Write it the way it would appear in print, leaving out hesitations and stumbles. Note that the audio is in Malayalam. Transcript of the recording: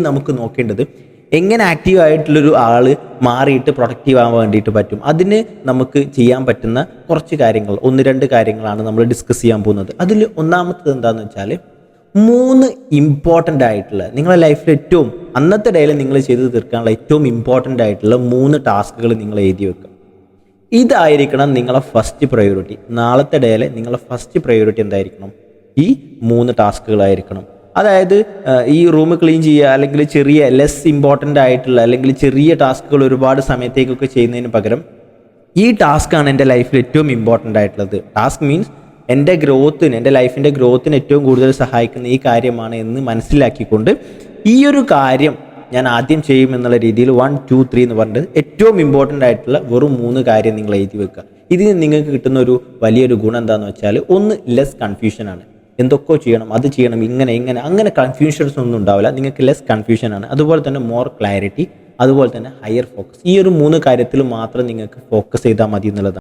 നമുക്ക് നോക്കേണ്ടത് എങ്ങനെ ആക്റ്റീവ് ആയിട്ടുള്ളൊരു ആൾ മാറിയിട്ട് പ്രൊഡക്റ്റീവ് ആവാൻ വേണ്ടിയിട്ട് പറ്റും. അതിന് നമുക്ക് ചെയ്യാൻ പറ്റുന്ന കുറച്ച് കാര്യങ്ങൾ, 1-2 കാര്യങ്ങളാണ് നമ്മൾ ഡിസ്കസ് ചെയ്യാൻ പോകുന്നത്. അതിൽ ഒന്നാമത്തത് എന്താണെന്ന് വെച്ചാൽ 3 ഇമ്പോർട്ടൻ്റ് ആയിട്ടുള്ള നിങ്ങളുടെ ലൈഫിൽ ഏറ്റവും അന്നത്തെ ഡേയിൽ നിങ്ങൾ ചെയ്ത് തീർക്കാനുള്ള ഏറ്റവും ഇമ്പോർട്ടൻ്റ് ആയിട്ടുള്ള 3 ടാസ്കുകൾ നിങ്ങൾ എഴുതി വെക്കുക. ഇതായിരിക്കണം നിങ്ങളെ ഫസ്റ്റ് പ്രയോറിറ്റി. നാളത്തെ ഡേയിൽ നിങ്ങളെ ഫസ്റ്റ് പ്രയോറിറ്റി എന്തായിരിക്കണം? ഈ 3 ടാസ്കുകളായിരിക്കണം. അതായത് ഈ റൂം ക്ലീൻ ചെയ്യുക, അല്ലെങ്കിൽ ചെറിയ ലെസ് ഇമ്പോർട്ടൻ്റ് ആയിട്ടുള്ള അല്ലെങ്കിൽ ചെറിയ ടാസ്കുകൾ ഒരുപാട് സമയത്തേക്കൊക്കെ ചെയ്യുന്നതിന് പകരം ഈ ടാസ്ക്കാണ് എൻ്റെ ലൈഫിൽ ഏറ്റവും ഇമ്പോർട്ടൻ്റ് ആയിട്ടുള്ളത്. ടാസ്ക് മീൻസ് എൻ്റെ ഗ്രോത്തിന്, എൻ്റെ ലൈഫിൻ്റെ ഗ്രോത്തിന് ഏറ്റവും കൂടുതൽ സഹായിക്കുന്ന ഈ കാര്യമാണ് എന്ന് മനസ്സിലാക്കിക്കൊണ്ട് ഈ ഒരു കാര്യം ഞാൻ ആദ്യം ചെയ്യുമെന്നുള്ള രീതിയിൽ 1, 2, 3 എന്ന് പറഞ്ഞിട്ട് ഏറ്റവും ഇമ്പോർട്ടൻ്റ് ആയിട്ടുള്ള വെറും 3 കാര്യം നിങ്ങൾ എഴുതി വെക്കുക. ഇതിന് നിങ്ങൾക്ക് കിട്ടുന്ന ഒരു വലിയൊരു ഗുണം എന്താണെന്ന് വെച്ചാൽ, ഒന്ന് ലെസ് കൺഫ്യൂഷനാണ്. എന്തൊക്കെയോ ചെയ്യണം, അത് ചെയ്യണം, അങ്ങനെ കൺഫ്യൂഷൻസ് ഒന്നും ഉണ്ടാവില്ല. നിങ്ങൾക്ക് ലെസ് കൺഫ്യൂഷനാണ്. അതുപോലെ തന്നെ മോർ ക്ലാരിറ്റി, അതുപോലെ തന്നെ ഹയർ ഫോക്കസ്. ഈ ഒരു 3 കാര്യത്തിൽ മാത്രം നിങ്ങൾക്ക് ഫോക്കസ് ചെയ്താൽ മതി എന്നുള്ളതാണ്.